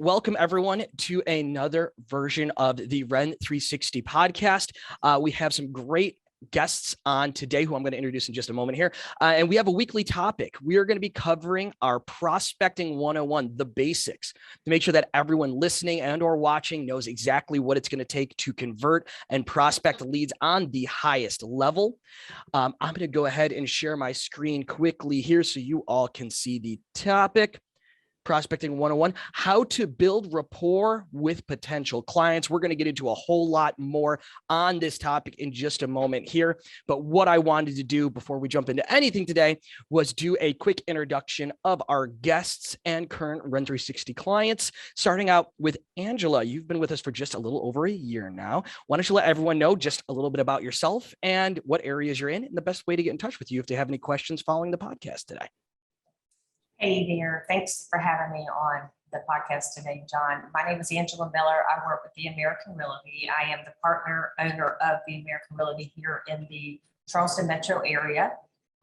welcome everyone to another version of the Ren 360 podcast. We have some great guests on today who I'm going to introduce in just a moment here. And we have a weekly topic. We are going to be covering our prospecting 101, the basics, to make sure that everyone listening and or watching knows exactly what it's going to take to convert and prospect leads on the highest level. I'm going to go ahead and share my screen quickly here so you all can see the topic. Prospecting 101, how to build rapport with potential clients. We're going to get into a whole lot more on this topic in just a moment here. But what I wanted to do before we jump into anything today was do a quick introduction of our guests and current Ren 360 clients, starting out with Angela. You've been with us for just a little over a year now. Why don't you let everyone know just a little bit about yourself and what areas you're in and the best way to get in touch with you if they have any questions following the podcast today. Hey there, thanks for having me on the podcast today, John. My name is Angela Miller. I work with the American Realty. I am the partner owner of the American Realty here in the Charleston metro area.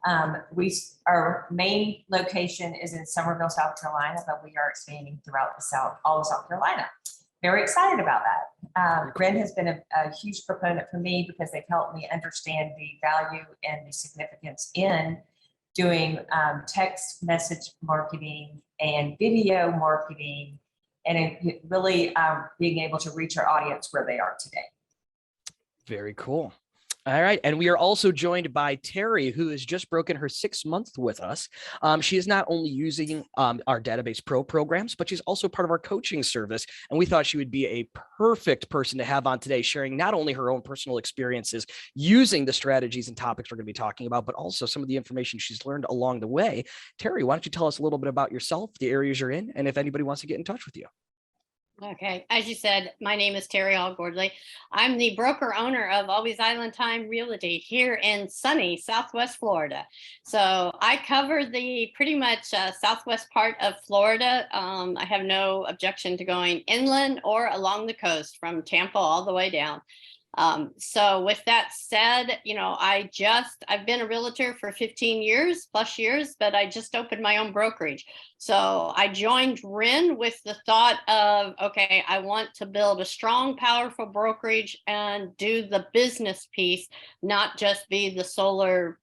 Our main location is in Summerville, South Carolina, but we are expanding throughout all of South Carolina. Very excited about that. Ren has been a huge proponent for me because they've helped me understand the value and the significance in doing text message marketing and video marketing, and really being able to reach our audience where they are today. Very cool. All right. And we are also joined by Terry, who has just broken her 6th month with us. She is not only using our Database Pro programs, but she's also part of our coaching service. And we thought she would be a perfect person to have on today, sharing not only her own personal experiences using the strategies and topics we're going to be talking about, but also some of the information she's learned along the way. Terry, why don't you tell us a little bit about yourself, the areas you're in, and if anybody wants to get in touch with you? Okay, as you said, my name is Terry Allgordley. I'm the broker owner of Always Island Time Realty here in sunny Southwest Florida. So I cover the pretty much southwest part of Florida. I have no objection to going inland or along the coast from Tampa all the way down. So with that said, you know, I've been a realtor for 15 years, but I just opened my own brokerage. So I joined Ren with the thought of, okay, I want to build a strong, powerful brokerage and do the business piece, not just be the solo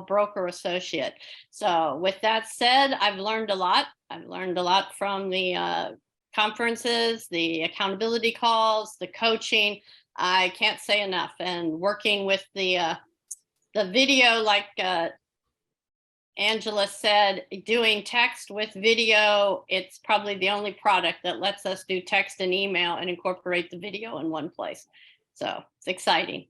broker associate. So with that said, I've learned a lot. I've learned a lot from the conferences, the accountability calls, the coaching. I can't say enough. And working with the video, like Angela said, doing text with video, it's probably the only product that lets us do text and email and incorporate the video in one place. So it's exciting.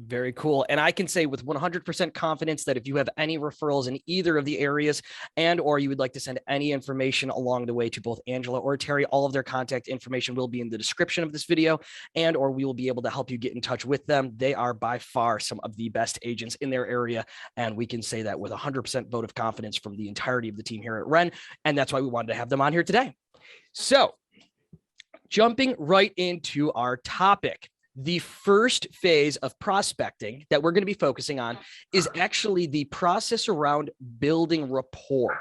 Very cool. And I can say with 100% confidence that if you have any referrals in either of the areas and or you would like to send any information along the way to both Angela or Terry, all of their contact information will be in the description of this video, and or we will be able to help you get in touch with them. They are by far some of the best agents in their area. And we can say that with 100% vote of confidence from the entirety of the team here at Ren. And that's why we wanted to have them on here today. So jumping right into our topic. The first phase of prospecting that we're going to be focusing on is actually the process around building rapport.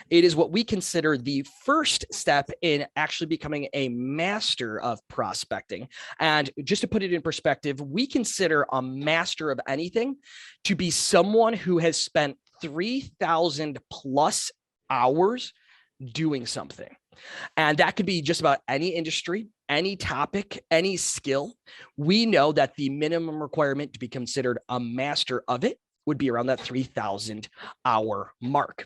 It is what we consider the first step in actually becoming a master of prospecting. And just to put it in perspective, we consider a master of anything to be someone who has spent 3,000 plus hours doing something. And that could be just about any industry, any topic, any skill. We know that the minimum requirement to be considered a master of it would be around that 3,000 hour mark.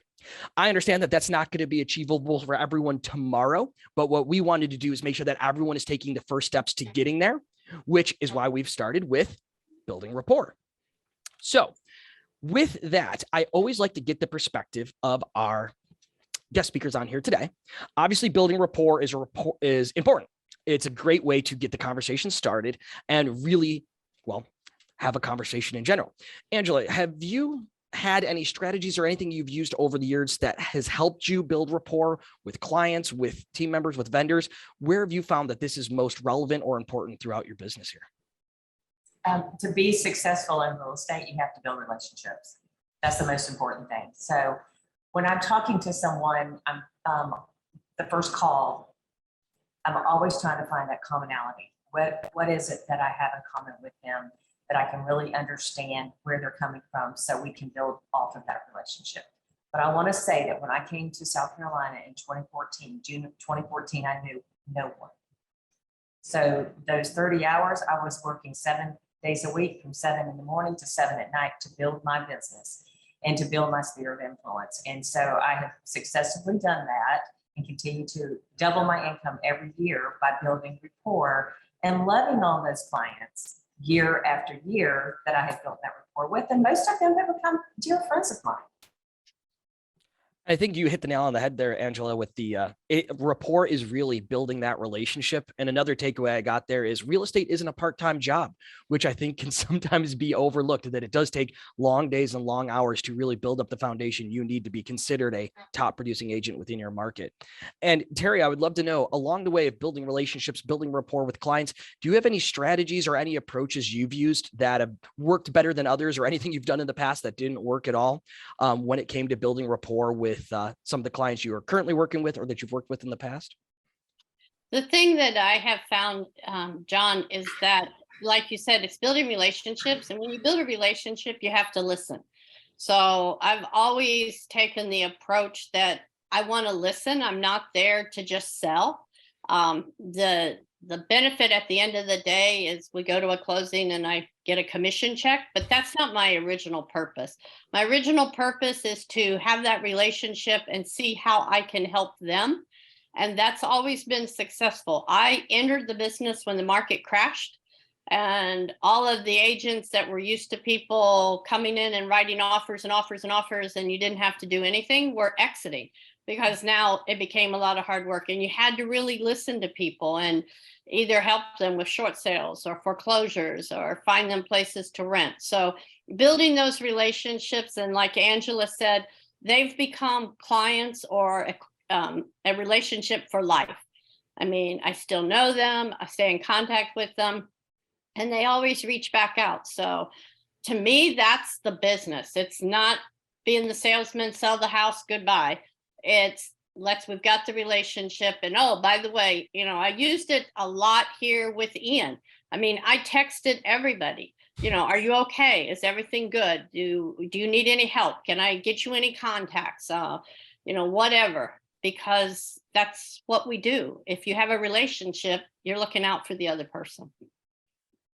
I understand that that's not going to be achievable for everyone tomorrow, but what we wanted to do is make sure that everyone is taking the first steps to getting there, which is why we've started with building rapport. So with that, I always like to get the perspective of our guest speakers on here today. Obviously, building rapport is important. It's a great way to get the conversation started and really, well, have a conversation in general. Angela, have you had any strategies or anything you've used over the years that has helped you build rapport with clients, with team members, with vendors? Where have you found that this is most relevant or important throughout your business here? To be successful in real estate, you have to build relationships. That's the most important thing. So when I'm talking to someone, the first call, I'm always trying to find that commonality. What is it that I have in common with them that I can really understand where they're coming from so we can build off of that relationship. But I want to say that when I came to South Carolina in 2014, June of 2014, I knew no one. So those 30 hours, I was working 7 days a week from 7 in the morning to 7 at night to build my business and to build my sphere of influence. And so I have successfully done that and continue to double my income every year by building rapport and loving on those clients year after year that I have built that rapport with. And most of them have become dear friends of mine. I think you hit the nail on the head there, Angela, with the rapport is really building that relationship. And another takeaway I got there is real estate isn't a part-time job, which I think can sometimes be overlooked, that it does take long days and long hours to really build up the foundation you need to be considered a top producing agent within your market. And Terry, I would love to know, along the way of building relationships, building rapport with clients, do you have any strategies or any approaches you've used that have worked better than others, or anything you've done in the past that didn't work at all when it came to building rapport with some of the clients you are currently working with or that you've worked with in the past? The thing that I have found, John, is that, like you said, it's building relationships. And when you build a relationship, you have to listen. So I've always taken the approach that I want to listen. I'm not there to just sell. The benefit at the end of the day is we go to a closing and I get a commission check, but that's not my original purpose. My original purpose is to have that relationship and see how I can help them. And that's always been successful. I entered the business when the market crashed, and all of the agents that were used to people coming in and writing offers and offers and offers, and you didn't have to do anything, were exiting, because now it became a lot of hard work and you had to really listen to people and either help them with short sales or foreclosures or find them places to rent. So building those relationships, and like Angela said, they've become clients or a relationship for life. I mean, I still know them, I stay in contact with them, and they always reach back out. So to me, that's the business. It's not being the salesman, sell the house, goodbye. It's we've got the relationship. And oh, by the way, I used it a lot here with Ian. I mean, I texted everybody, are you okay? Is everything good? Do you need any help? Can I get you any contacts? Whatever, because that's what we do. If you have a relationship, you're looking out for the other person.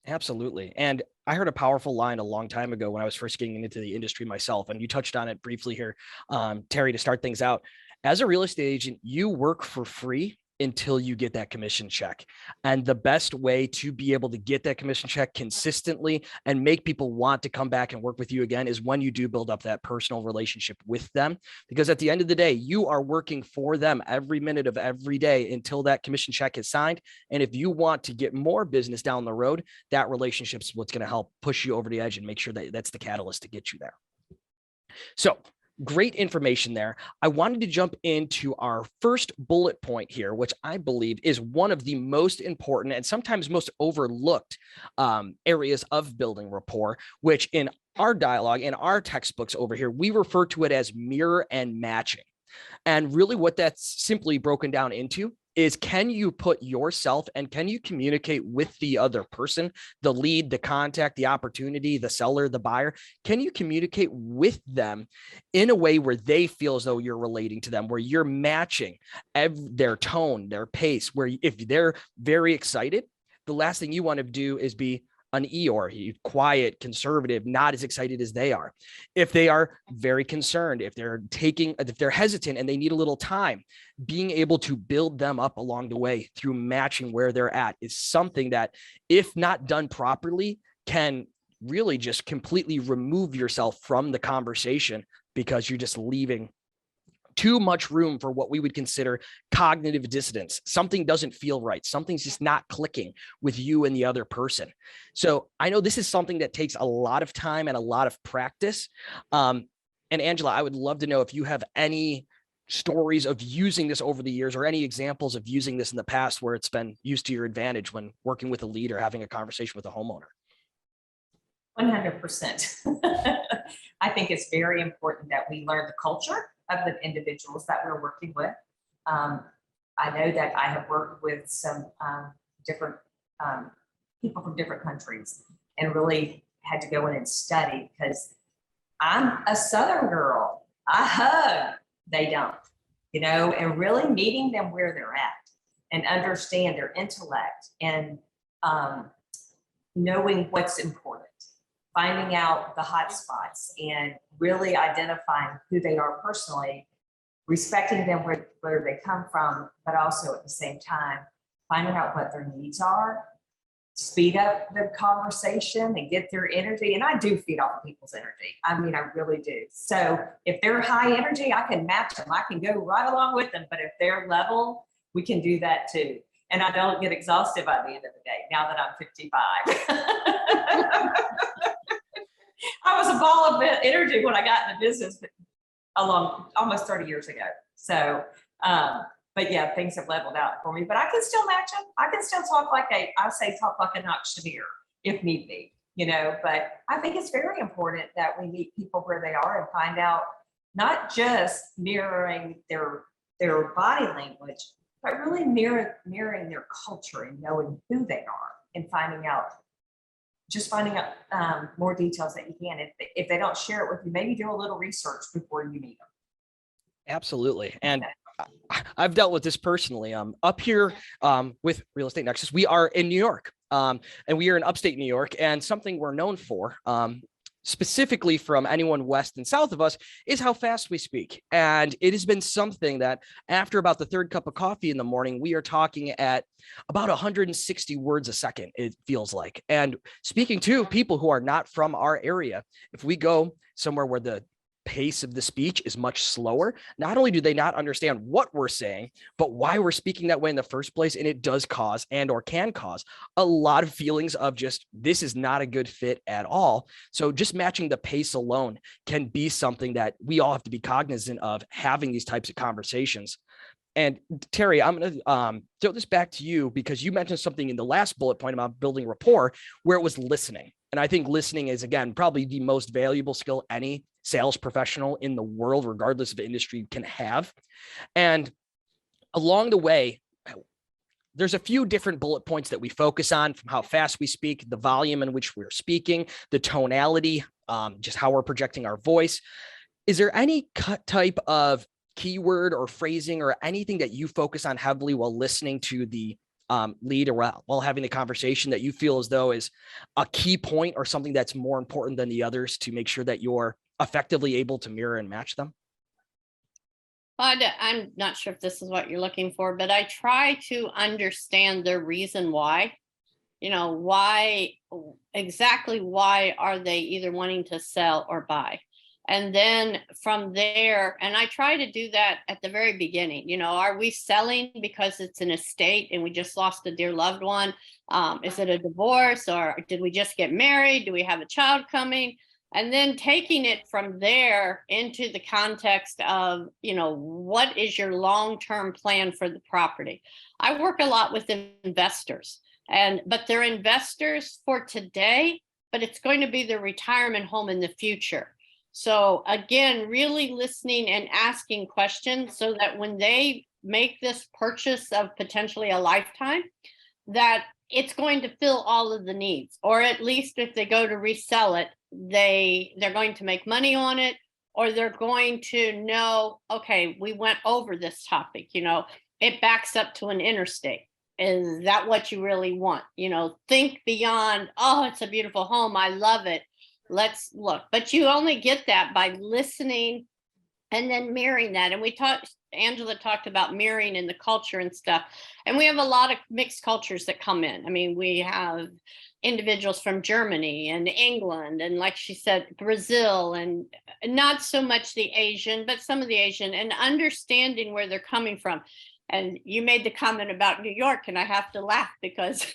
Absolutely. And I heard a powerful line a long time ago when I was first getting into the industry myself, and you touched on it briefly here, Terry, to start things out. As a real estate agent, you work for free until you get that commission check. And the best way to be able to get that commission check consistently and make people want to come back and work with you again is when you do build up that personal relationship with them. Because at the end of the day, you are working for them every minute of every day until that commission check is signed. And if you want to get more business down the road, that relationship is what's going to help push you over the edge and make sure that that's the catalyst to get you there. So great information there. I wanted to jump into our first bullet point here, which I believe is one of the most important and sometimes most overlooked areas of building rapport, which in our dialogue, in our textbooks over here, we refer to it as mirror and matching. And really what that's simply broken down into is, can you put yourself and can you communicate with the other person, the lead, the contact, the opportunity, the seller, the buyer? Can you communicate with them in a way where they feel as though you're relating to them, where you're matching their tone, their pace, where if they're very excited, the last thing you want to do is be an Eeyore, quiet, conservative, not as excited as they are. If they are very concerned, if they're hesitant and they need a little time, being able to build them up along the way through matching where they're at is something that, if not done properly, can really just completely remove yourself from the conversation, because you're just leaving too much room for what we would consider cognitive dissonance. Something doesn't feel right. Something's just not clicking with you and the other person. So I know this is something that takes a lot of time and a lot of practice. And Angela, I would love to know if you have any stories of using this over the years, or any examples of using this in the past where it's been used to your advantage when working with a lead or having a conversation with a homeowner. 100%. I think it's very important that we learn the culture of the individuals that we're working with. I know that I have worked with some different people from different countries and really had to go in and study because I'm a Southern girl. I hug, they don't, and really meeting them where they're at and understand their intellect and knowing what's important, finding out the hot spots and really identifying who they are personally, respecting them where they come from, but also at the same time, finding out what their needs are, speed up the conversation and get their energy. And I do feed off of people's energy. I mean, I really do. So if they're high energy, I can match them. I can go right along with them. But if they're level, we can do that too. And I don't get exhausted by the end of the day now that I'm 55. I was a ball of energy when I got in the business almost 30 years ago. So, but yeah, things have leveled out for me, but I can still match them. I can still talk like talk like a Knox Shamir if need be, but I think it's very important that we meet people where they are and find out not just mirroring their body language, but really mirroring their culture and knowing who they are and finding out more details that you can. If they don't share it with you, maybe do a little research before you meet them. Absolutely. And I've dealt with this personally. Up here with Real Estate Nexus, we are in New York, and we are in upstate New York. And something we're known for, specifically from anyone west and south of us, is how fast we speak. And it has been something that after about the third cup of coffee in the morning, we are talking at about 160 words a second, it feels like. And speaking to people who are not from our area, if we go somewhere where the pace of the speech is much slower, not only do they not understand what we're saying, but why we're speaking that way in the first place. And it does cause or can cause a lot of feelings of just, this is not a good fit at all. So just matching the pace alone can be something that we all have to be cognizant of having these types of conversations. And Terry, I'm going to throw this back to you because you mentioned something in the last bullet point about building rapport where it was listening. And I think listening is, again, probably the most valuable skill any sales professional in the world, regardless of industry, can have. And along the way, there's a few different bullet points that we focus on, from how fast we speak, the volume in which we're speaking, the tonality, just how we're projecting our voice. Is there any type of keyword or phrasing or anything that you focus on heavily while listening to the lead or while having the conversation that you feel as though is a key point or something that's more important than the others to make sure that you're effectively able to mirror and match them? I'm not sure if this is what you're looking for, but I try to understand the reason why. Why are they either wanting to sell or buy? And then from there, and I try to do that at the very beginning, are we selling because it's an estate and we just lost a dear loved one? Is it a divorce, or did we just get married? Do we have a child coming? And then taking it from there into the context of, what is your long-term plan for the property? I work a lot with investors, but they're investors for today, but it's going to be their retirement home in the future. So again, really listening and asking questions so that when they make this purchase of potentially a lifetime, that it's going to fill all of the needs, or at least if they go to resell it, they're going to make money on it, or they're going to know, okay, we went over this topic, it backs up to an interstate. Is that what you really want? Think beyond, oh, it's a beautiful home, I love it. Let's look. But you only get that by listening and then mirroring that. And Angela talked about mirroring in the culture and stuff. And we have a lot of mixed cultures that come in. I mean, we have individuals from Germany and England, and like she said, Brazil, and not so much the Asian, but some of the Asian, and understanding where they're coming from. And you made the comment about New York, and I have to laugh because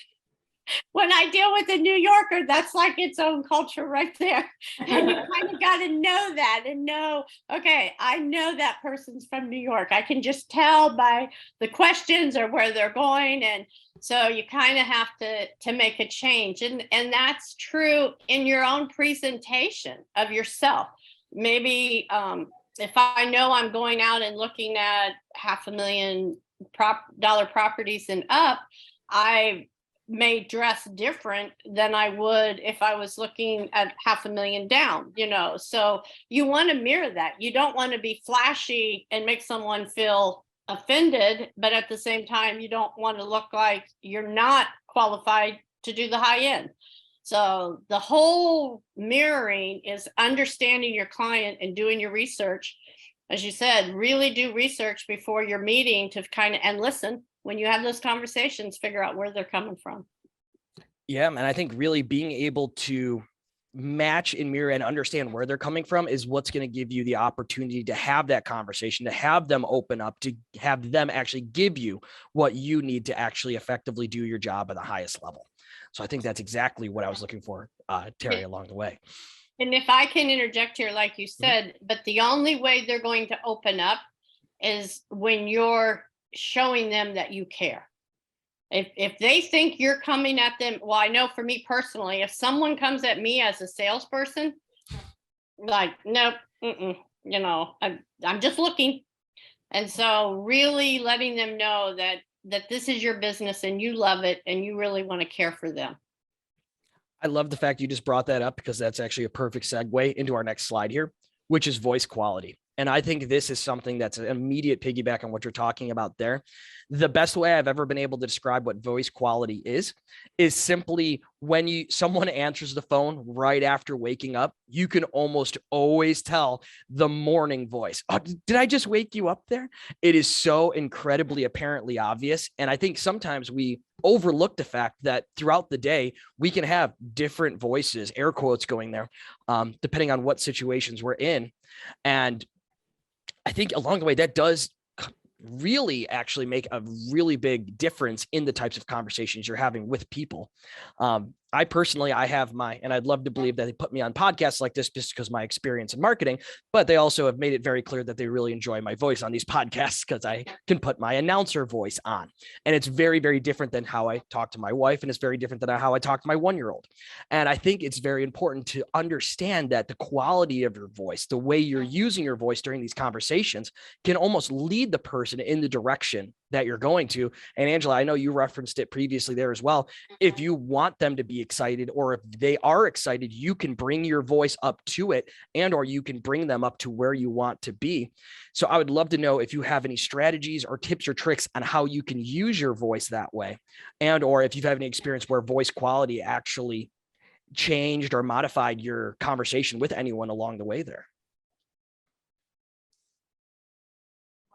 when I deal with a New Yorker, that's like its own culture right there. And you kind of got to know that and know, okay, I know that person's from New York. I can just tell by the questions or where they're going. And so you kind of have to make a change. And that's true in your own presentation of yourself. Maybe if I know I'm going out and looking at $500,000 dollar properties and up, I may dress different than I would if I was looking at $500,000 down, So you want to mirror that. You don't want to be flashy and make someone feel offended, but at the same time, you don't want to look like you're not qualified to do the high end. So the whole mirroring is understanding your client and doing your research. As you said, really do research before your meeting to kind of, and listen. When you have those conversations, figure out where they're coming from. Yeah, and I think really being able to match and mirror and understand where they're coming from is what's going to give you the opportunity to have that conversation, to have them open up, to have them actually give you what you need to actually effectively do your job at the highest level. So I think that's exactly what I was looking for, Terry, along the way. And if I can interject here, like you said, but the only way they're going to open up is when you're showing them that you care. If they think you're coming at them, well, I know for me personally, if someone comes at me as a salesperson, like, nope, I'm just looking. And so really letting them know that this is your business and you love it and you really want to care for them. I love the fact you just brought that up, because that's actually a perfect segue into our next slide here, which is voice quality. And I think this is something that's an immediate piggyback on what you're talking about there. The best way I've ever been able to describe what voice quality is simply when someone answers the phone right after waking up, you can almost always tell the morning voice. Oh, did I just wake you up there? It is so incredibly apparently obvious. And I think sometimes we overlook the fact that throughout the day, we can have different voices, air quotes going there, depending on what situations we're in. And I think along the way, that does really actually make a really big difference in the types of conversations you're having with people. I personally, and I'd love to believe that they put me on podcasts like this just because my experience in marketing, but they also have made it very clear that they really enjoy my voice on these podcasts because I can put my announcer voice on. And it's very, very different than how I talk to my wife. And it's very different than how I talk to my 1-year-old. And I think it's very important to understand that the quality of your voice, the way you're using your voice during these conversations can almost lead the person in the direction that you're going to. And Angela, I know you referenced it previously there as well. If you want them to be excited, or if they are excited, you can bring your voice up to it, and or you can bring them up to where you want to be. So I would love to know if you have any strategies or tips or tricks on how you can use your voice that way, and or if you've had any experience where voice quality actually changed or modified your conversation with anyone along the way there.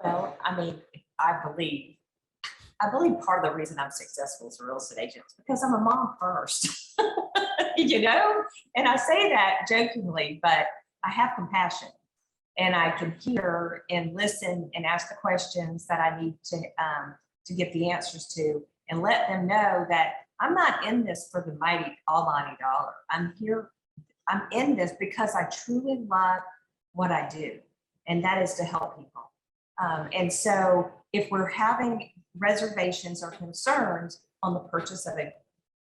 Well, I believe part of the reason I'm successful as a real estate agent is because I'm a mom first, and I say that jokingly, but I have compassion, and I can hear and listen and ask the questions that I need to get the answers to, and let them know that I'm not in this for the almighty dollar. I'm in this because I truly love what I do, and that is to help people. And so if we're having reservations or concerns on the purchase of a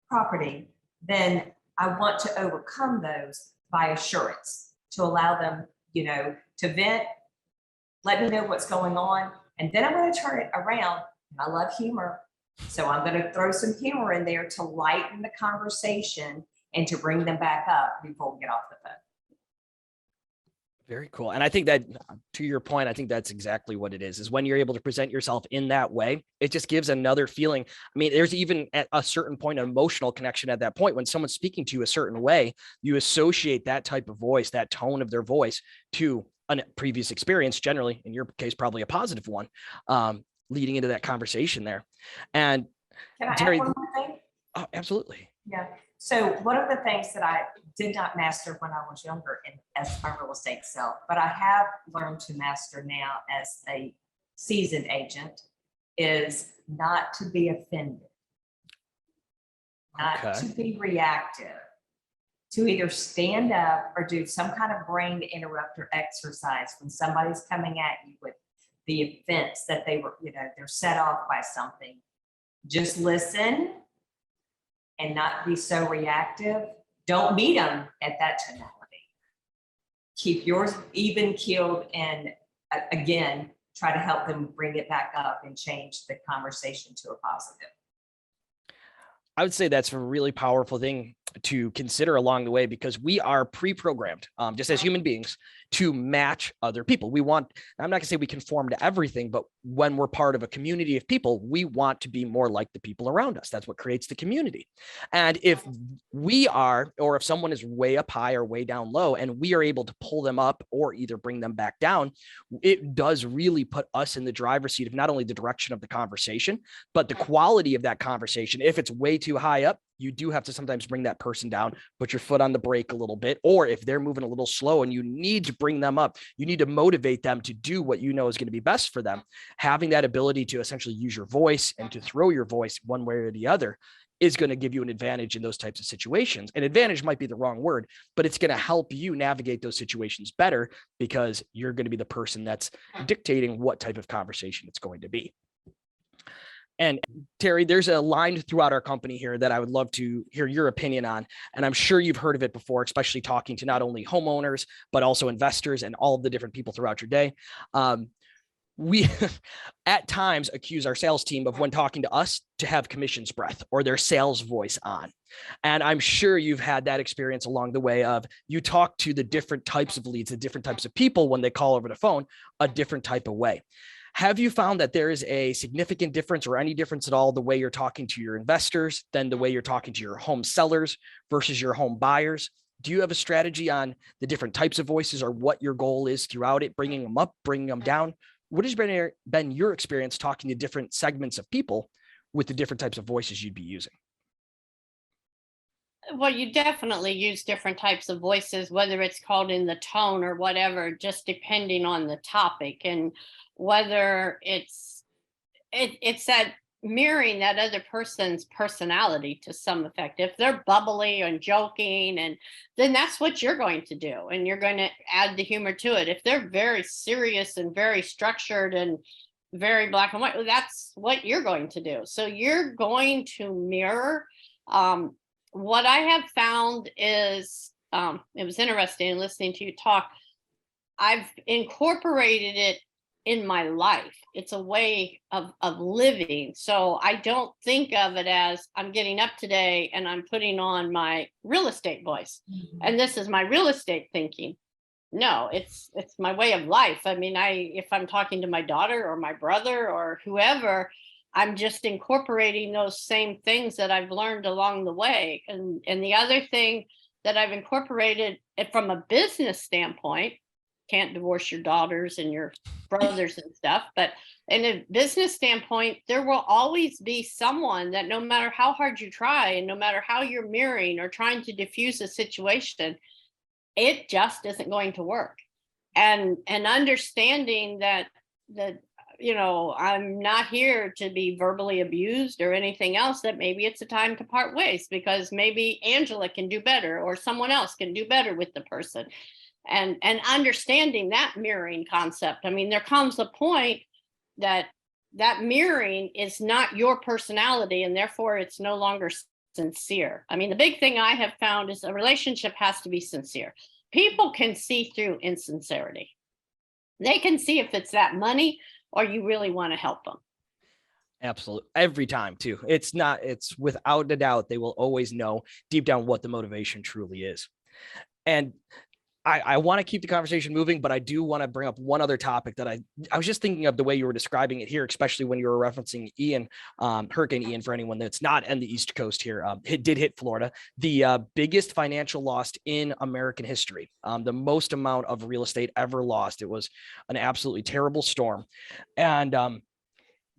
property, then I want to overcome those by assurance, to allow them, to vent, let me know what's going on. And then I'm going to turn it around. And I love humor. So I'm going to throw some humor in there to lighten the conversation and to bring them back up before we get off the phone. Very cool. And I think that, to your point, I think that's exactly what it is when you're able to present yourself in that way, it just gives another feeling. I mean, there's even at a certain point, an emotional connection at that point. When someone's speaking to you a certain way, you associate that type of voice, that tone of their voice, to a previous experience, generally, in your case, probably a positive one, leading into that conversation there. And can I Terry, add one more thing? Oh, absolutely. Yeah. So one of the things that I did not master when I was younger as my real estate self, but I have learned to master now as a seasoned agent, is not to be offended, not to be reactive, to either stand up or do some kind of brain interrupter exercise when somebody's coming at you with the offense that they were, they're set off by something. Just listen and not be so reactive. Don't meet them at that tonality. Keep yours even keeled, and again, try to help them bring it back up and change the conversation to a positive. I would say that's a really powerful thing to consider along the way, because we are pre-programmed just as human beings to match other people. We want, I'm not gonna say we conform to everything, but when we're part of a community of people, we want to be more like the people around us. That's what creates the community. And if we are, or if someone is way up high or way down low, and we are able to pull them up or either bring them back down, it does really put us in the driver's seat of not only the direction of the conversation, but the quality of that conversation. If it's way too high up, you do have to sometimes bring that person down, put your foot on the brake a little bit, or if they're moving a little slow and you need to bring them up, you need to motivate them to do what you know is going to be best for them. Having that ability to essentially use your voice and to throw your voice one way or the other is going to give you an advantage in those types of situations. An advantage might be the wrong word, but it's going to help you navigate those situations better, because you're going to be the person that's dictating what type of conversation it's going to be. And Terry, there's a line throughout our company here that I would love to hear your opinion on. And I'm sure you've heard of it before, especially talking to not only homeowners, but also investors and all of the different people throughout your day. We at times accuse our sales team of, when talking to us, to have commission's breath or their sales voice on. And I'm sure you've had that experience along the way of, you talk to the different types of leads, the different types of people when they call over the phone, a different type of way. Have you found that there is a significant difference, or any difference at all, the way you're talking to your investors than the way you're talking to your home sellers versus your home buyers? Do you have a strategy on the different types of voices, or what your goal is throughout it, bringing them up, bringing them down? What has been your experience talking to different segments of people with the different types of voices you'd be using? Well, you definitely use different types of voices, whether it's called in the tone or whatever, just depending on the topic, and whether it's that mirroring that other person's personality to some effect. If they're bubbly and joking, and then that's what you're going to do, and you're going to add the humor to it. If they're very serious and very structured and very black and white, well, that's what you're going to do. So you're going to mirror. What I have found is, it was interesting listening to you talk. I've incorporated it in my life. It's a way of living. So I don't think of it as, I'm getting up today and I'm putting on my real estate voice, and this is my real estate thinking. No, it's my way of life. I mean, if I'm talking to my daughter or my brother or whoever, I'm just incorporating those same things that I've learned along the way. And the other thing that I've incorporated from a business standpoint, can't divorce your daughters and your brothers and stuff, but in a business standpoint, there will always be someone that, no matter how hard you try and no matter how you're mirroring or trying to diffuse a situation, it just isn't going to work. And understanding that I'm not here to be verbally abused or anything else, that maybe it's a time to part ways, because maybe Angela can do better or someone else can do better with the person. And understanding that mirroring concept. I mean, there comes a point that mirroring is not your personality, and therefore it's no longer sincere. I mean, the big thing I have found is a relationship has to be sincere. People can see through insincerity. They can see if it's that money or you really want to help them. Absolutely. Every time too. It's without a doubt, they will always know deep down what the motivation truly is. And I want to keep the conversation moving, but I do want to bring up one other topic that I was just thinking of the way you were describing it here, especially when you were referencing Ian, Hurricane Ian, for anyone that's not on the East Coast here. It did hit Florida, the biggest financial loss in American history, the most amount of real estate ever lost. It was an absolutely terrible storm. And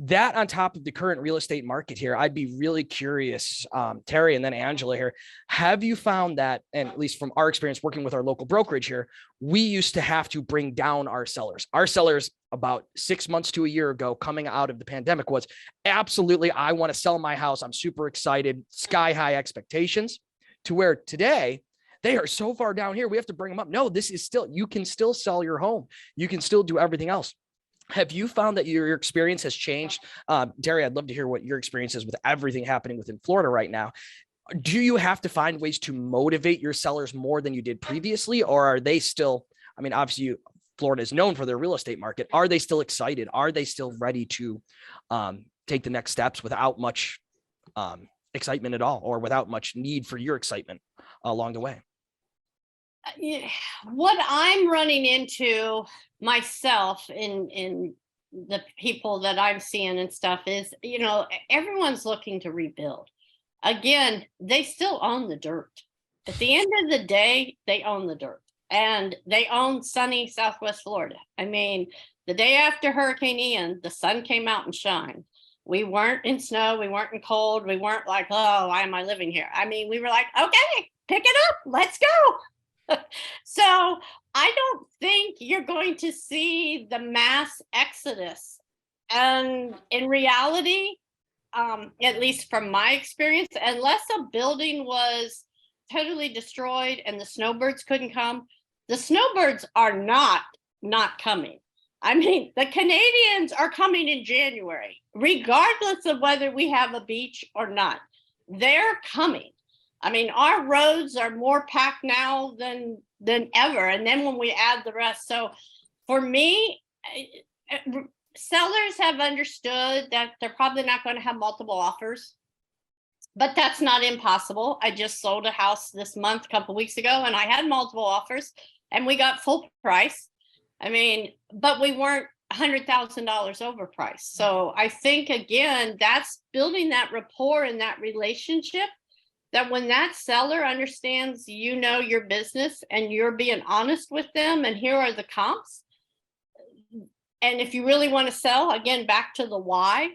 that on top of the current real estate market here, I'd be really curious, Terry, and then Angela here, have you found that, and at least from our experience working with our local brokerage here, we used to have to bring down our sellers. Our sellers about 6 months to a year ago, coming out of the pandemic, was absolutely, I want to sell my house. I'm super excited, sky high expectations, to where today they are so far down here, we have to bring them up. No, this is still, you can still sell your home. You can still do everything else. Have you found that your experience has changed? Terry, I'd love to hear what your experience is with everything happening within Florida right now. Do you have to find ways to motivate your sellers more than you did previously? Or are they still, I mean, obviously Florida is known for their real estate market. Are they still excited? Are they still ready to take the next steps without much excitement at all, or without much need for your excitement along the way? What I'm running into myself in the people that I'm seeing and stuff is, everyone's looking to rebuild. Again, they still own the dirt. At the end of the day, they own the dirt, and they own sunny Southwest Florida. I mean, the day after Hurricane Ian, the sun came out and shined. We weren't in snow. We weren't in cold. We weren't like, oh, why am I living here? I mean, we were like, okay, pick it up. Let's go. So I don't think you're going to see the mass exodus. And in reality, at least from my experience, unless a building was totally destroyed and the snowbirds couldn't come, the snowbirds are not coming. I mean, the Canadians are coming in January, regardless of whether we have a beach or not. They're coming. I mean, our roads are more packed now than ever. And then when we add the rest. So for me, sellers have understood that they're probably not going to have multiple offers, but that's not impossible. I just sold a house this month, a couple of weeks ago, and I had multiple offers and we got full price. I mean, but we weren't $100,000 overpriced. So I think, again, that's building that rapport and that relationship, that when that seller understands, your business and you're being honest with them, and here are the comps. And if you really want to sell, again, back to the why,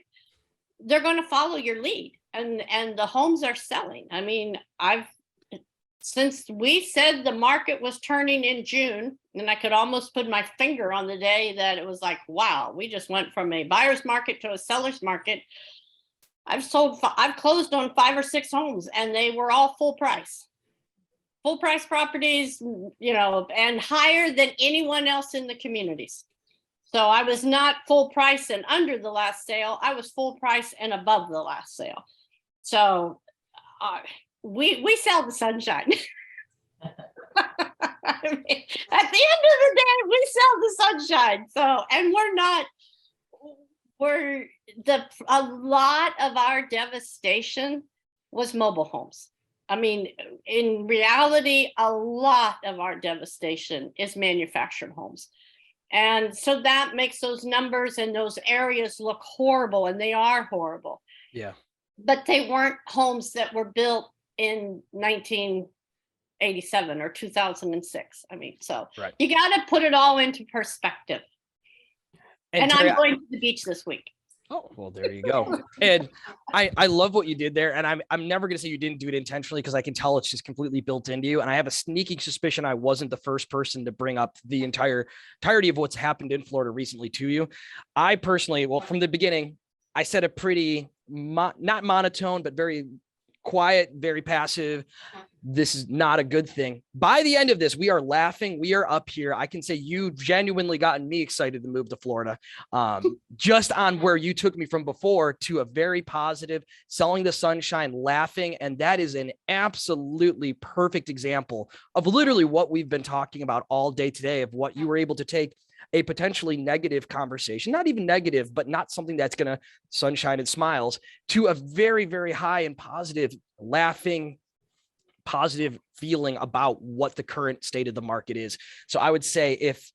they're going to follow your lead, and the homes are selling. I mean, since we said the market was turning in June, and I could almost put my finger on the day that it was like, wow, we just went from a buyer's market to a seller's market. I've closed on 5 or 6 homes, and they were all full price properties, and higher than anyone else in the communities. So I was not full price and under the last sale. I was full price and above the last sale. So we sell the sunshine. I mean, at the end of the day, we sell the sunshine. So, and a lot of our devastation was mobile homes. I mean, in reality, a lot of our devastation is manufactured homes. And so that makes those numbers and those areas look horrible, and they are horrible. Yeah. But they weren't homes that were built in 1987 or 2006. I mean, so right. You got to put it all into perspective. And Terry, I'm going to the beach this week. Oh, well, there you go. And I love what you did there. And I'm never going to say you didn't do it intentionally, because I can tell it's just completely built into you. And I have a sneaking suspicion I wasn't the first person to bring up the entirety of what's happened in Florida recently to you. I personally, well, from the beginning, I said a pretty, not monotone, but very quiet, very passive. This is not a good thing. By the end of this, we are laughing. We are up here. I can say you genuinely gotten me excited to move to Florida, just on where you took me from before to a very positive, selling the sunshine, laughing. And that is an absolutely perfect example of literally what we've been talking about all day today, of what you were able to take a potentially negative conversation, not even negative, but not something that's going to sunshine and smiles, to a very, very high and positive, laughing, positive feeling about what the current state of the market is. So I would say, if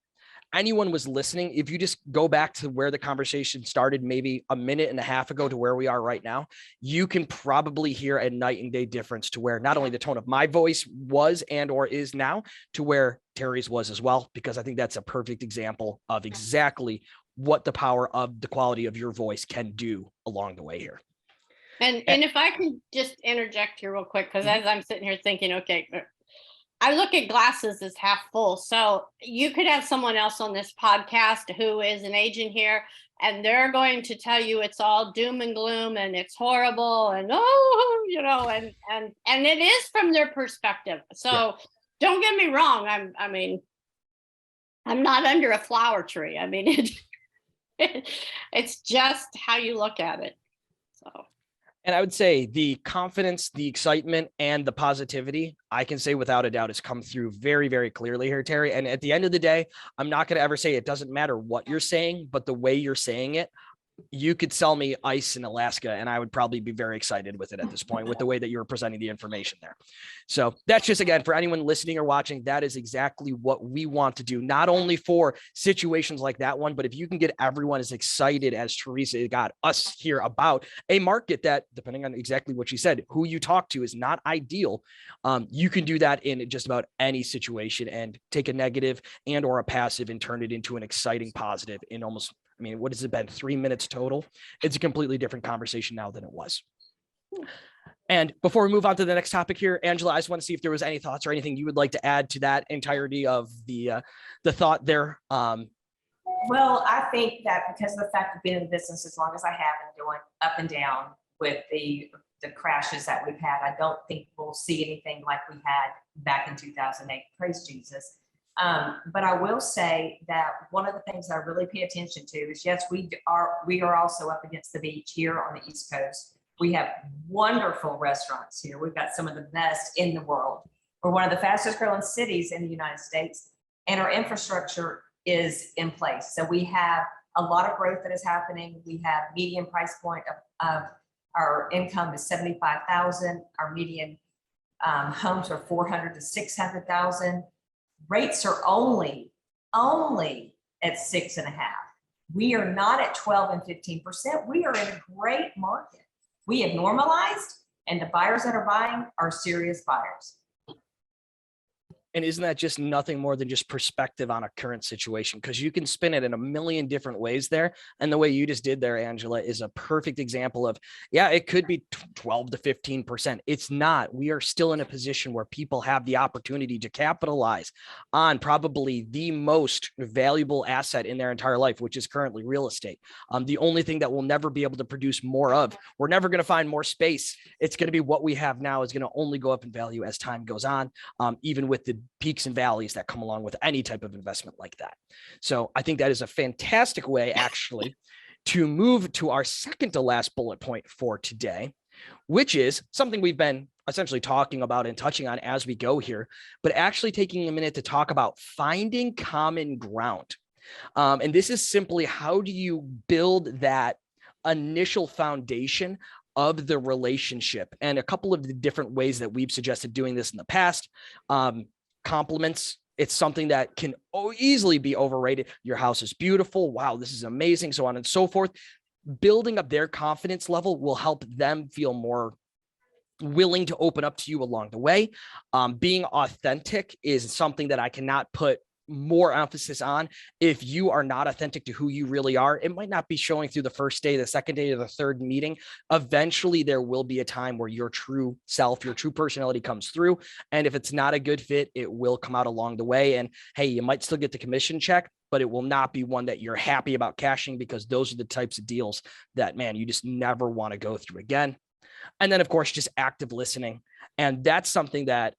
anyone was listening, if you just go back to where the conversation started, maybe a minute and a half ago to where we are right now, you can probably hear a night and day difference to where not only the tone of my voice was and or is now to where Terry's was as well, because I think that's a perfect example of exactly what the power of the quality of your voice can do along the way here. And if I can just interject here real quick, because as I'm sitting here thinking, okay, I look at glasses as half full. So you could have someone else on this podcast who is an agent here, and they're going to tell you it's all doom and gloom and it's horrible and and it is from their perspective. So Don't get me wrong. I'm not under a flower tree. I mean, it's just how you look at it. So. And I would say the confidence, the excitement, and the positivity, I can say without a doubt, has come through very, very clearly here, Terry. And at the end of the day, I'm not going to ever say it doesn't matter what you're saying, but the way you're saying it, you could sell me ice in Alaska and I would probably be very excited with it at this point with the way that you're presenting the information there. So that's just, again, for anyone listening or watching, that is exactly what we want to do, not only for situations like that one, but if you can get everyone as excited as Teresa got us here about a market that, depending on exactly what she said, who you talk to is not ideal. You can do that in just about any situation and take a negative and or a passive and turn it into an exciting positive in almost, I mean, what has it been? 3 minutes total. It's a completely different conversation now than it was. And before we move on to the next topic here, Angela, I just want to see if there was any thoughts or anything you would like to add to that entirety of the thought there. Well, I think that because of the fact of being in the business as long as I have and going up and down with the crashes that we've had, I don't think we'll see anything like we had back in 2008. Praise Jesus. But I will say that one of the things I really pay attention to is, yes, we are also up against the beach here on the East Coast. We have wonderful restaurants here. We've got some of the best in the world. We're one of the fastest growing cities in the United States, and our infrastructure is in place. So we have a lot of growth that is happening. We have median price point of our income is 75,000. Our median homes are 400 to 600,000. Rates are only at 6.5. We are not at 12 and 15%. We are in a great market. We have normalized, and the buyers that are buying are serious buyers. And isn't that just nothing more than just perspective on a current situation? Because you can spin it in a million different ways there. And the way you just did there, Angela, is a perfect example of, yeah, it could be 12 to 15%. It's not. We are still in a position where people have the opportunity to capitalize on probably the most valuable asset in their entire life, which is currently real estate. The only thing that we'll never be able to produce more of, we're never going to find more space. It's going to be what we have now is going to only go up in value as time goes on, even with the peaks and valleys that come along with any type of investment like that. So I think that is a fantastic way actually to move to our second to last bullet point for today, which is something we've been essentially talking about and touching on as we go here, but actually taking a minute to talk about finding common ground. And this is simply, how do you build that initial foundation of the relationship? And a couple of the different ways that we've suggested doing this in the past. Compliments. It's something that can easily be overrated. Your house is beautiful. Wow, this is amazing. So on and so forth. Building up their confidence level will help them feel more willing to open up to you along the way. Being authentic is something that I cannot put more emphasis on. If you are not authentic to who you really are, it might not be showing through the first day, the second day, or the third meeting. Eventually there will be a time where your true self, your true personality comes through. And if it's not a good fit, it will come out along the way. And hey, you might still get the commission check, but it will not be one that you're happy about cashing, because those are the types of deals that, man, you just never want to go through again. And then, of course, just active listening. And that's something that,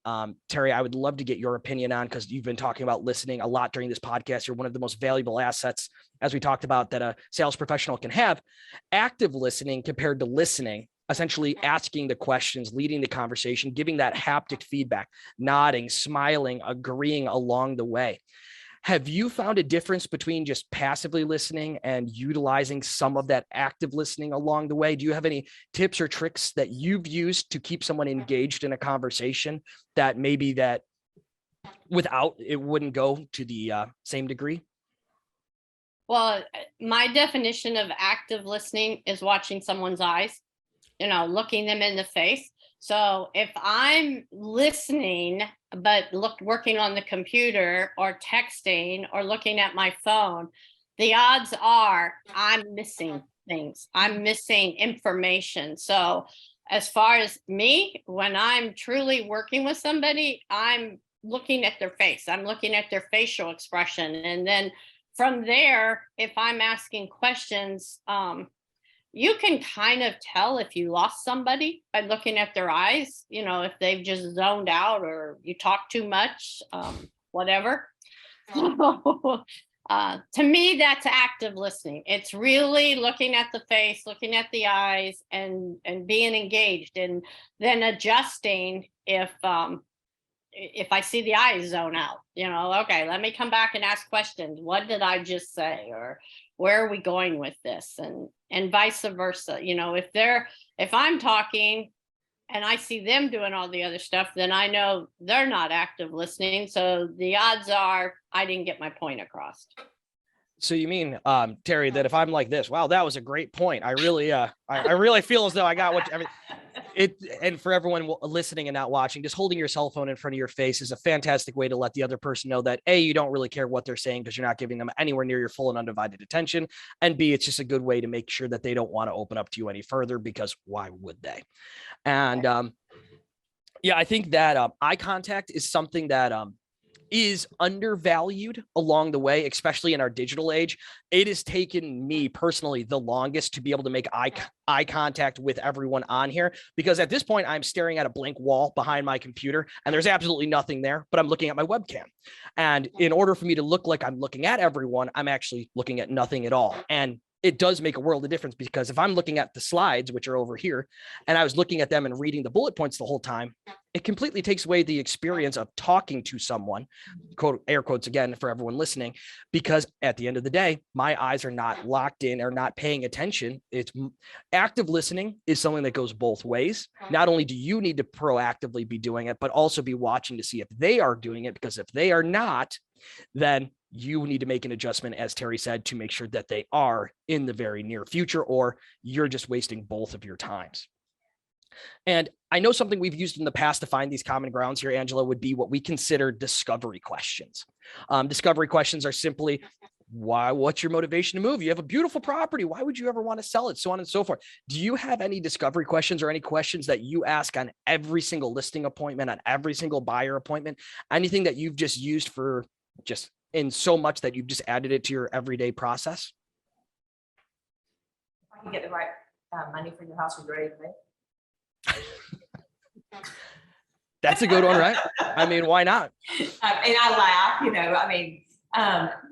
Terry, I would love to get your opinion on, because you've been talking about listening a lot during this podcast. You're one of the most valuable assets, as we talked about, that a sales professional can have. Active listening compared to listening, essentially asking the questions, leading the conversation, giving that haptic feedback, nodding, smiling, agreeing along the way. Have you found a difference between just passively listening and utilizing some of that active listening along the way? Do you have any tips or tricks that you've used to keep someone engaged in a conversation that maybe that without it wouldn't go to the same degree? Well, my definition of active listening is watching someone's eyes, looking them in the face. So if I'm listening, but working on the computer or texting or looking at my phone, the odds are I'm missing things. I'm missing information. So as far as me, when I'm truly working with somebody, I'm looking at their face. I'm looking at their facial expression. And then from there, if I'm asking questions, you can kind of tell if you lost somebody by looking at their eyes, if they've just zoned out or you talk too much, whatever. So, To me, that's active listening. It's really looking at the face, looking at the eyes, and being engaged, and then adjusting if I see the eyes zone out. Okay, let me come back and ask questions. What did I just say? Or where are we going with this? And vice versa. If I'm talking and I see them doing all the other stuff, then I know they're not active listening. So the odds are I didn't get my point across. So you mean, Terry, that if I'm like this, wow, that was a great point. I really feel as though I got and for everyone listening and not watching, just holding your cell phone in front of your face is a fantastic way to let the other person know that A, you don't really care what they're saying because you're not giving them anywhere near your full and undivided attention. And B, it's just a good way to make sure that they don't want to open up to you any further, because why would they? And I think that eye contact is something that is undervalued along the way, especially in our digital age. It has taken me personally the longest to be able to make eye contact with everyone on here, because at this point I'm staring at a blank wall behind my computer and there's absolutely nothing there, but I'm looking at my webcam. And in order for me to look like I'm looking at everyone, I'm actually looking at nothing at all. And it does make a world of difference, because if I'm looking at the slides, which are over here, and I was looking at them and reading the bullet points the whole time, it completely takes away the experience of talking to someone, quote, air quotes again for everyone listening, because at the end of the day, my eyes are not locked in or not paying attention. It's active listening is something that goes both ways. Not only do you need to proactively be doing it, but also be watching to see if they are doing it, because if they are not, then you need to make an adjustment, as Terry said, to make sure that they are in the very near future, or you're just wasting both of your times. And I know something we've used in the past to find these common grounds here, Angela, would be what we consider discovery questions. Discovery questions are simply, what's your motivation to move? You have a beautiful property. Why would you ever want to sell it? So on and so forth. Do you have any discovery questions or any questions that you ask on every single listing appointment, on every single buyer appointment, anything that you've just used for just in so much that you've just added it to your everyday process? If I can get the right money for your house, are you ready to move? That's a good one, right? I mean, why not? And I laugh,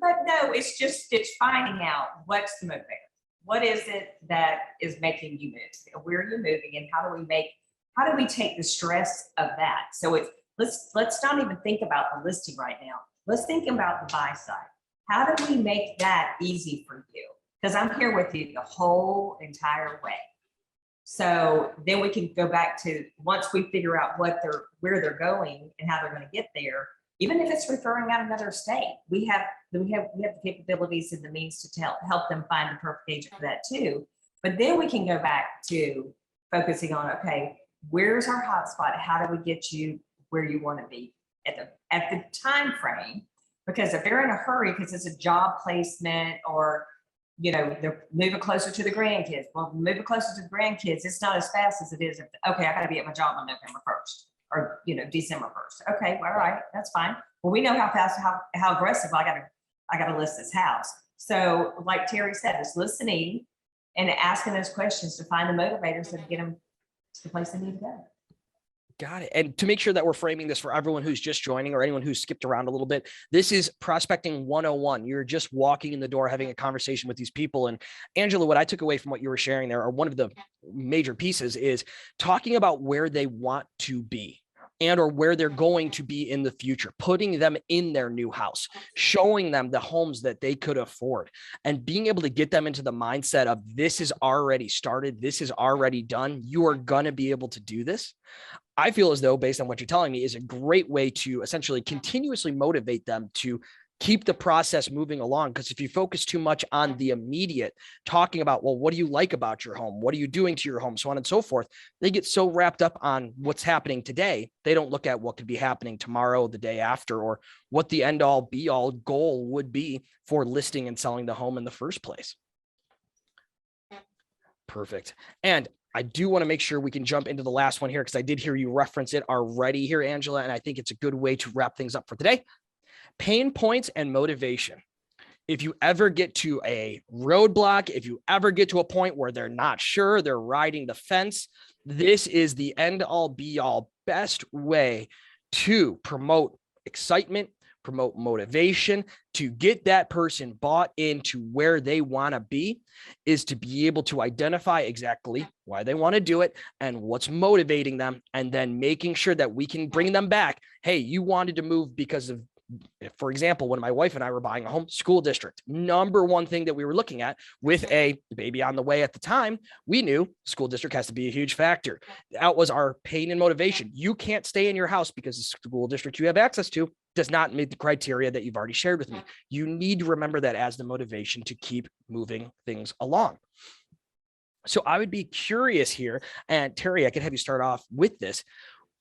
but no, it's finding out what's the motivator. What is it that is making you move? Where are you moving, and how do we take the stress of that? So let's not even think about the listing right now. Let's think about the buy side. How do we make that easy for you? Because I'm here with you the whole entire way. So then we can go back to, once we figure out where they're going and how they're going to get there, even if it's referring out another state, we have the capabilities and the means to help them find the perfect agent for that too. But then we can go back to focusing on, okay, where's our hotspot? How do we get you where you want to be at the time frame? Because if they're in a hurry because it's a job placement, or they're moving closer to the grandkids. Well, moving closer to the grandkids, it's not as fast as it is if, okay, I got to be at my job on November 1st or December 1st. Okay, all right, that's fine. Well, we know how fast, how aggressive I got to list this house. So, like Terry said, it's listening and asking those questions to find the motivators that get them to the place they need to go. Got it. And to make sure that we're framing this for everyone who's just joining or anyone who's skipped around a little bit, this is prospecting 101. You're just walking in the door, having a conversation with these people. And Angela, what I took away from what you were sharing there, or one of the major pieces, is talking about where they want to be and or where they're going to be in the future, putting them in their new house, showing them the homes that they could afford, and being able to get them into the mindset of, this is already started, this is already done, you are going to be able to do this. I feel as though, based on what you're telling me, is a great way to essentially continuously motivate them to keep the process moving along. Because if you focus too much on the immediate, talking about, well, what do you like about your home? What are you doing to your home? So on and so forth. They get so wrapped up on what's happening today. They don't look at what could be happening tomorrow, the day after, or what the end all be all goal would be for listing and selling the home in the first place. Perfect. And I do want to make sure we can jump into the last one here, because I did hear you reference it already here, Angela, and I think it's a good way to wrap things up for today. Pain points and motivation. If you ever get to a roadblock, if you ever get to a point where they're not sure, they're riding the fence, this is the end all be all best way to promote excitement, promote motivation, to get that person bought into where they want to be, is to be able to identify exactly why they want to do it and what's motivating them, and then making sure that we can bring them back. Hey, you wanted to move because of, for example, when my wife and I were buying a home, school district. Number one thing that we were looking at with a baby on the way at the time, we knew school district has to be a huge factor. That was our pain and motivation. You can't stay in your house because the school district you have access to does not meet the criteria that you've already shared with me. You need to remember that as the motivation to keep moving things along. So I would be curious here, and Terry, I could have you start off with this.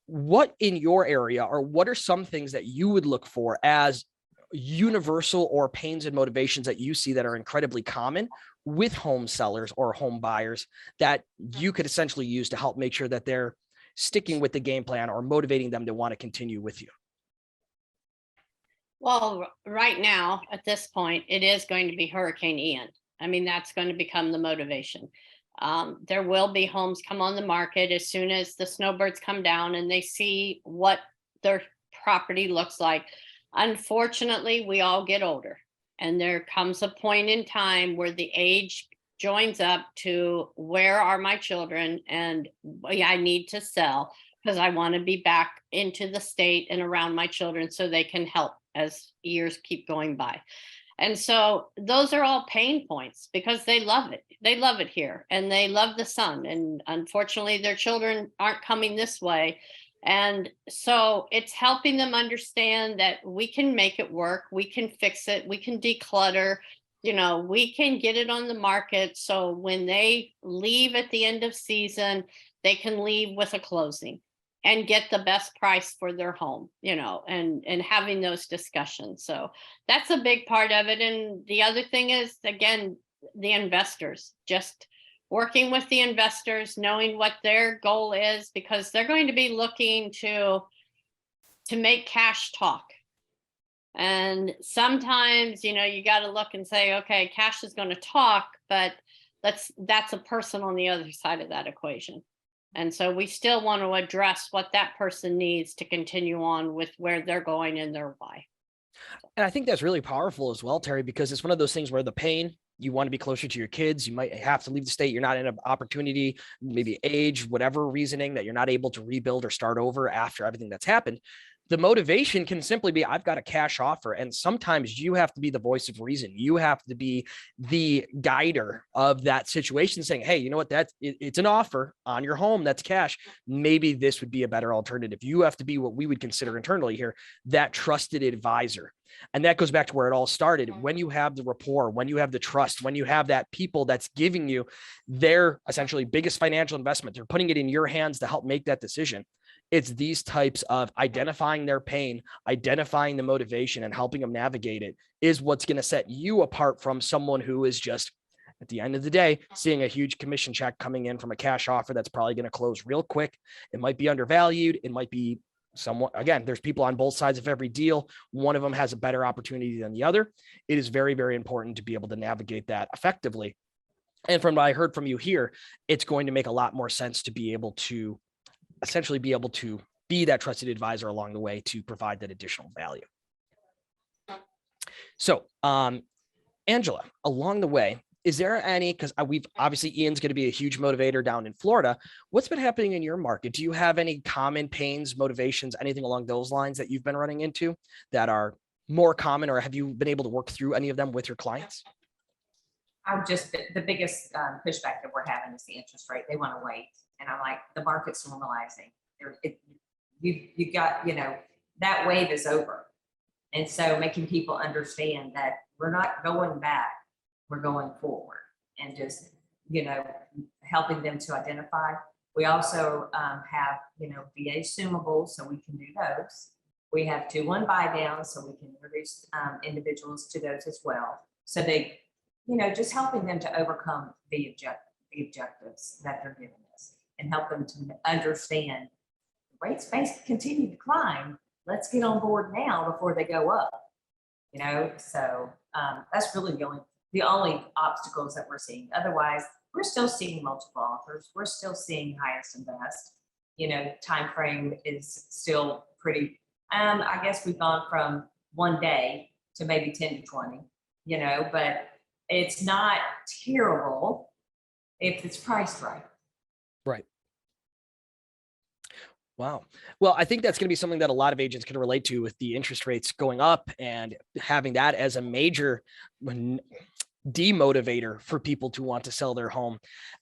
What in your area, or what are some things that you would look for as universal or pains and motivations that you see that are incredibly common with home sellers or home buyers that you could essentially use to help make sure that they're sticking with the game plan or motivating them to want to continue with you? Well, right now, at this point, it is going to be Hurricane Ian. I mean, that's going to become the motivation. There will be homes come on the market as soon as the snowbirds come down and they see what their property looks like. Unfortunately, we all get older, and there comes a point in time where the age joins up to where are my children, and I need to sell because I want to be back into the state and around my children so they can help as years keep going by. And so those are all pain points because they love it. They love it here and they love the sun. And unfortunately, their children aren't coming this way. And so it's helping them understand that we can make it work. We can fix it. We can declutter. We can get it on the market. So when they leave at the end of season, they can leave with a closing and get the best price for their home, and having those discussions. So that's a big part of it. And the other thing is, again, the investors, just working with the investors, knowing what their goal is, because they're going to be looking to make cash talk. And sometimes, you got to look and say, okay, cash is going to talk, but that's a person on the other side of that equation. And so we still want to address what that person needs to continue on with where they're going and their why. And I think that's really powerful as well, Terry, because it's one of those things where the pain, you want to be closer to your kids. You might have to leave the state. You're not in an opportunity, maybe age, whatever reasoning that you're not able to rebuild or start over after everything that's happened. The motivation can simply be, I've got a cash offer. And sometimes you have to be the voice of reason. You have to be the guider of that situation, saying, hey, you know what, it's an offer on your home. That's cash. Maybe this would be a better alternative. You have to be what we would consider internally here, that trusted advisor. And that goes back to where it all started. When you have the rapport, when you have the trust, when you have that people that's giving you their essentially biggest financial investment, they're putting it in your hands to help make that decision. It's these types of identifying their pain, identifying the motivation, and helping them navigate it is what's going to set you apart from someone who is just, at the end of the day, seeing a huge commission check coming in from a cash offer that's probably going to close real quick. It might be undervalued. It might be somewhat, again, there's people on both sides of every deal. One of them has a better opportunity than the other. It is very, very important to be able to navigate that effectively. And from what I heard from you here, it's going to make a lot more sense to be able to essentially be able to be that trusted advisor along the way to provide that additional value. So, Angela, along the way, is there any, because we've obviously Ian's going to be a huge motivator down in Florida. What's been happening in your market? Do you have any common pains, motivations, anything along those lines that you've been running into that are more common, or have you been able to work through any of them with your clients? The biggest pushback that we're having is the interest rate. They want to wait. And I'm like, the market's normalizing. You got, that wave is over. And so making people understand that we're not going back, we're going forward, and just, helping them to identify. We also have, VA assumables, so we can do those. We have 2-1 buy downs, so we can introduce individuals to those as well. So they, just helping them to overcome the objectives that they're giving us, and help them to understand rates may continue to climb. Let's get on board now before they go up. So that's really the only obstacles that we're seeing. Otherwise, we're still seeing multiple offers. We're still seeing highest and best. Time frame is still pretty. I guess we've gone from one day to maybe 10 to 20, but it's not terrible if it's priced right. Right. Wow. Well, I think that's going to be something that a lot of agents can relate to with the interest rates going up and having that as a major demotivator for people to want to sell their home.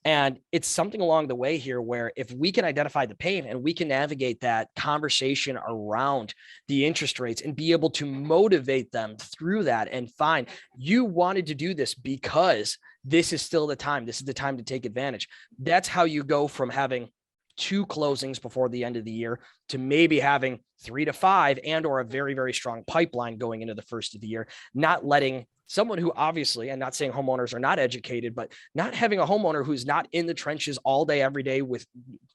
And it's something along the way here where if we can identify the pain and we can navigate that conversation around the interest rates and be able to motivate them through that and find you wanted to do this because this is still the time. This is the time to take advantage. That's how you go from having 2 closings before the end of the year to maybe having 3 to 5 and or a very, very strong pipeline going into the first of the year, not letting someone who obviously, and not saying homeowners are not educated, but not having a homeowner who's not in the trenches all day, every day with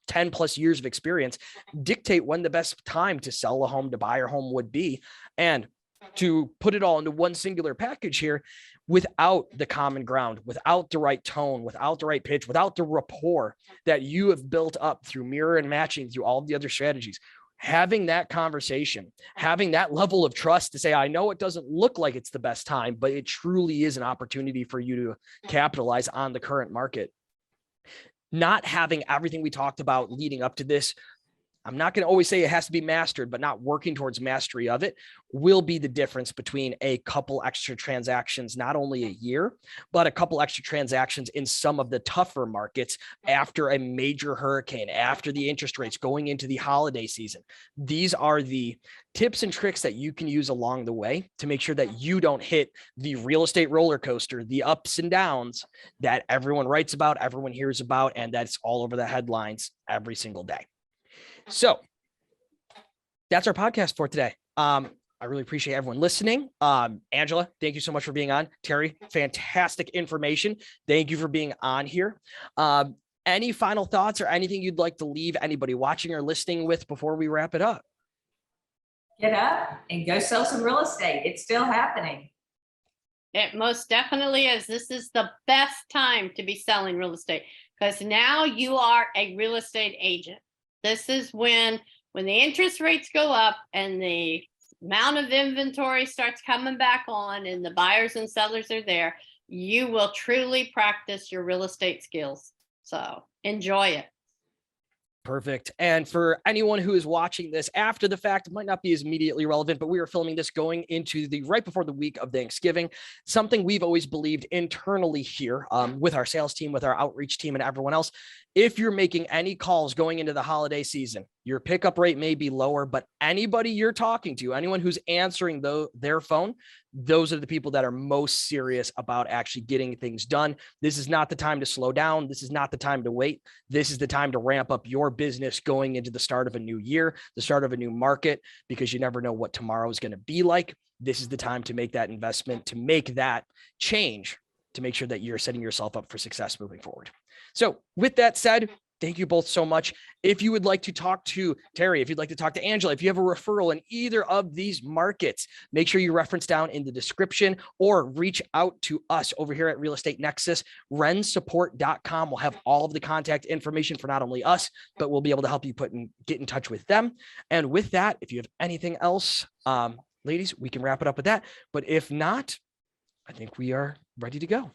10 plus years of experience dictate when the best time to sell a home, to buy a home would be. And to put it all into one singular package here without the common ground, without the right tone, without the right pitch, without the rapport that you have built up through mirror and matching through all of the other strategies, having that conversation, having that level of trust to say, I know it doesn't look like it's the best time, but it truly is an opportunity for you to capitalize on the current market. Not having everything we talked about leading up to this, I'm not going to always say it has to be mastered, but not working towards mastery of it will be the difference between a couple extra transactions, not only a year, but a couple extra transactions in some of the tougher markets after a major hurricane, after the interest rates going into the holiday season. These are the tips and tricks that you can use along the way to make sure that you don't hit the real estate roller coaster, the ups and downs that everyone writes about, everyone hears about, and that's all over the headlines every single day. So that's our podcast for today. I really appreciate everyone listening. Angela, thank you so much for being on. Terry, fantastic information. Thank you for being on here. Any final thoughts or anything you'd like to leave anybody watching or listening with before we wrap it up? Get up and go sell some real estate. It's still happening. It most definitely is. This is the best time to be selling real estate because now you are a real estate agent. This is when the interest rates go up and the amount of inventory starts coming back on and the buyers and sellers are there, you will truly practice your real estate skills. So enjoy it. Perfect. And for anyone who is watching this after the fact, it might not be as immediately relevant, but we are filming this going into the right before the week of Thanksgiving, something we've always believed internally here with our sales team, with our outreach team and everyone else. If you're making any calls going into the holiday season, your pickup rate may be lower, but anybody you're talking to, anyone who's answering their phone, those are the people that are most serious about actually getting things done. This is not the time to slow down. This is not the time to wait. This is the time to ramp up your business going into the start of a new year, the start of a new market, because you never know what tomorrow is going to be like. This is the time to make that investment, to make that change, to make sure that you're setting yourself up for success moving forward. So with that said, thank you both so much. If you would like to talk to Terry, if you'd like to talk to Angela, if you have a referral in either of these markets, make sure you reference down in the description or reach out to us over here at Real Estate Nexus. rensupport.com will have all of the contact information for not only us, but we'll be able to help you get in touch with them. And with that, if you have anything else, ladies, we can wrap it up with that. But if not, I think we are ready to go.